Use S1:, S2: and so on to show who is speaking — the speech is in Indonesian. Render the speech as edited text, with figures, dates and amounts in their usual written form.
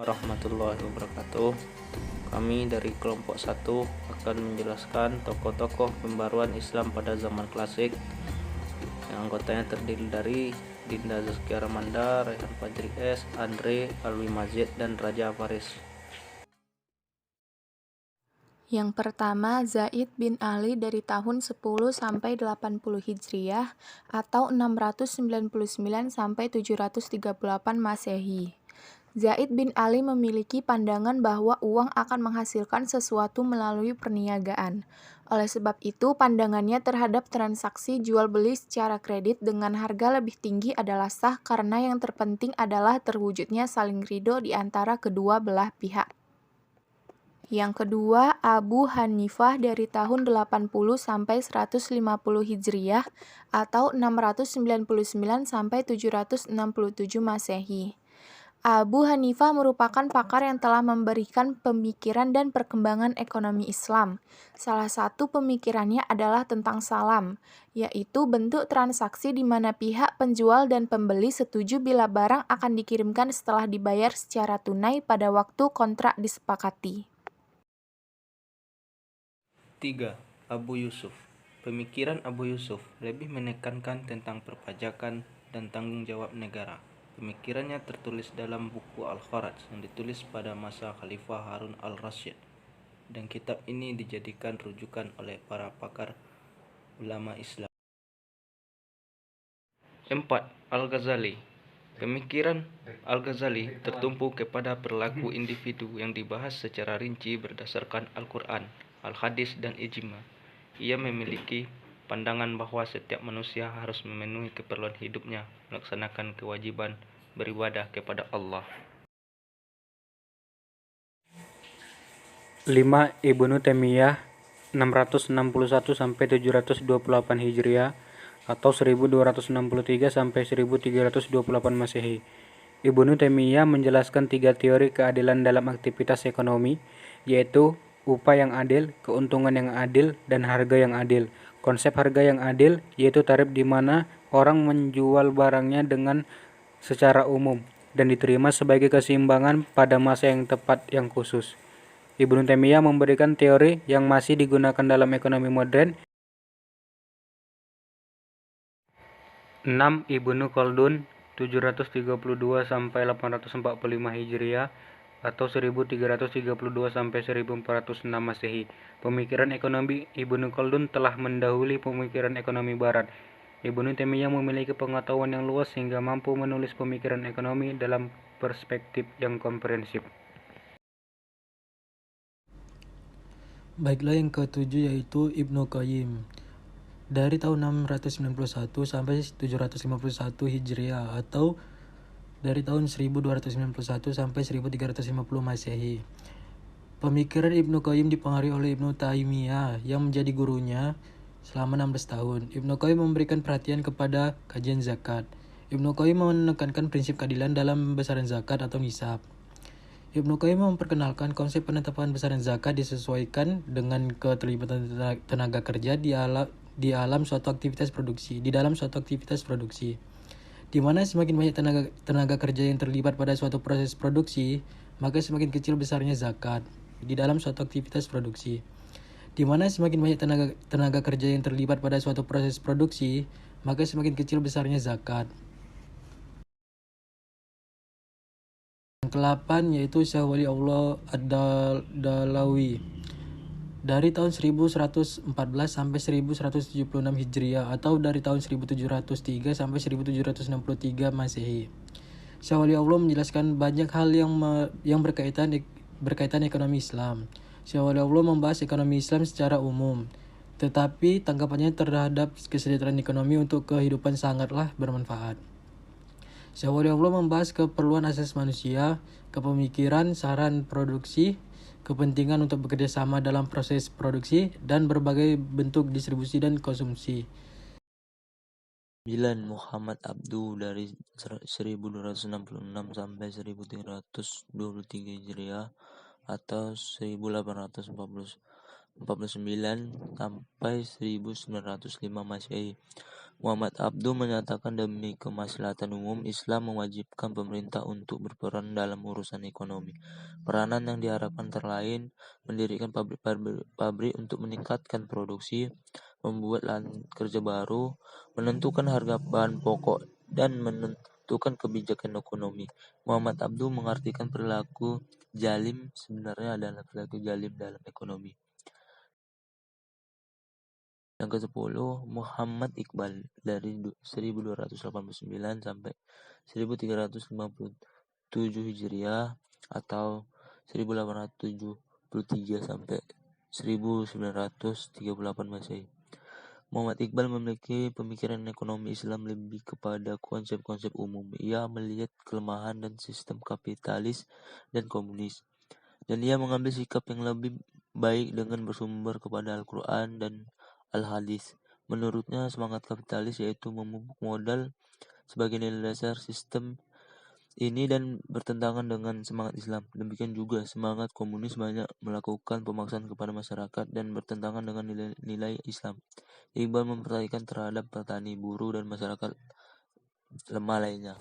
S1: warahmatullahi wabarakatuh. Kami dari kelompok 1 akan menjelaskan tokoh-tokoh pembaruan Islam pada zaman klasik yang anggotanya terdiri dari Dinda Zaskia Ramanda, Rehan Fajri S, Andre, Alwi Mazid, dan Raja Faris.
S2: Yang pertama, Zaid bin Ali dari tahun 10 sampai 80 Hijriah atau 699 sampai 738 Masehi. Zaid bin Ali memiliki pandangan bahwa uang akan menghasilkan sesuatu melalui perniagaan. Oleh sebab itu, pandangannya terhadap transaksi jual beli secara kredit dengan harga lebih tinggi adalah sah karena yang terpenting adalah terwujudnya saling ridho di antara kedua belah pihak. Yang kedua, Abu Hanifah dari tahun 80 sampai 150 Hijriah atau 699 sampai 767 Masehi. Abu Hanifah merupakan pakar yang telah memberikan pemikiran dan perkembangan ekonomi Islam. Salah satu pemikirannya adalah tentang salam, yaitu bentuk transaksi di mana pihak penjual dan pembeli setuju bila barang akan dikirimkan setelah dibayar secara tunai pada waktu kontrak disepakati.
S1: 3. Abu Yusuf. Pemikiran Abu Yusuf lebih menekankan tentang perpajakan dan tanggung jawab negara. Pemikirannya tertulis dalam buku Al-Kharaj yang ditulis pada masa Khalifah Harun al-Rasyid, dan kitab ini dijadikan rujukan oleh para pakar ulama Islam. 4. Al-Ghazali. Pemikiran Al-Ghazali tertumpu kepada perilaku individu yang dibahas secara rinci berdasarkan Al-Quran, Al-Hadis, dan Ijma. Ia memiliki pandangan bahwa setiap manusia harus memenuhi keperluan hidupnya, melaksanakan kewajiban beribadah kepada Allah.
S3: 5. Ibnu Taimiyah 661 sampai 728 Hijriah atau 1263 sampai 1328 Masehi. Ibnu Taimiyah menjelaskan 3 teori keadilan dalam aktivitas ekonomi, yaitu upah yang adil, keuntungan yang adil, dan harga yang adil. Konsep harga yang adil yaitu tarif di mana orang menjual barangnya dengan secara umum dan diterima sebagai keseimbangan pada masa yang tepat yang khusus. Ibnu Taimiyah memberikan teori yang masih digunakan dalam ekonomi modern. 6. Ibnu Khaldun 732 sampai 845 Hijriah atau 1332 sampai 1406 Masehi. Pemikiran ekonomi Ibnu Khaldun telah mendahului pemikiran ekonomi barat. Ibnu Taimiyah memiliki pengetahuan yang luas sehingga mampu menulis pemikiran ekonomi dalam perspektif yang komprehensif.
S4: Baiklah, yang ketujuh yaitu Ibnu Qayyim dari tahun 691 sampai 751 Hijriah atau dari tahun 1291 sampai 1350 Masehi. Pemikiran Ibnu Qayyim dipengaruhi oleh Ibnu Taimiyah yang menjadi gurunya selama 16 tahun. Ibnu Qayyim memberikan perhatian kepada kajian zakat. Ibnu Qayyim menekankan prinsip keadilan dalam besaran zakat atau nisab. Ibnu Qayyim memperkenalkan konsep penetapan besaran zakat disesuaikan dengan keterlibatan tenaga kerja di dalam suatu aktivitas produksi, di mana semakin banyak tenaga kerja yang terlibat pada suatu proses produksi, maka semakin kecil besarnya zakat di dalam suatu aktivitas produksi. Di mana semakin banyak tenaga kerja yang terlibat pada suatu proses produksi, maka semakin kecil besarnya zakat. Yang ke-8 yaitu Syekh Waliullah Ad-Dalawi dari tahun 1114 sampai 1176 Hijriah atau dari tahun 1703 sampai 1763 Masehi. Syekh Waliullah menjelaskan banyak hal yang berkaitan ekonomi Islam. Syekh Waliullah membahas ekonomi Islam secara umum, tetapi tanggapannya terhadap kesejahteraan ekonomi untuk kehidupan sangatlah bermanfaat. Syekh Waliullah membahas keperluan asas manusia, kepemikiran, saran produksi, kepentingan untuk bekerja sama dalam proses produksi, dan berbagai bentuk distribusi dan konsumsi.
S5: 9. Muhammad Abduh dari 1266 sampai 1323 Hijriah atau 1849 sampai 1905 Masehi. Muhammad Abduh menyatakan demi kemaslahatan umum, Islam mewajibkan pemerintah untuk berperan dalam urusan ekonomi. Peranan yang diharapkan terlain mendirikan pabrik untuk meningkatkan produksi, membuat lahan kerja baru, menentukan harga bahan pokok, dan menentukan kebijakan ekonomi. Muhammad Abduh mengartikan perilaku jalim sebenarnya adalah perilaku jalim dalam ekonomi. Yang ke-10, Muhammad Iqbal dari 1289 sampai 1357 Hijriah atau 1873 sampai 1938 Masehi. Muhammad Iqbal memiliki pemikiran ekonomi Islam lebih kepada konsep-konsep umum. Ia melihat kelemahan dan sistem kapitalis dan komunis, dan ia mengambil sikap yang lebih baik dengan bersumber kepada Al-Quran dan Al-Hadis. Menurutnya, semangat kapitalis yaitu memupuk modal sebagai nilai dasar sistem ini dan bertentangan dengan semangat Islam. Demikian juga semangat komunis banyak melakukan pemaksaan kepada masyarakat dan bertentangan dengan nilai-nilai Islam. Iqbal memperhatikan terhadap petani, buruh, dan masyarakat lemah lainnya.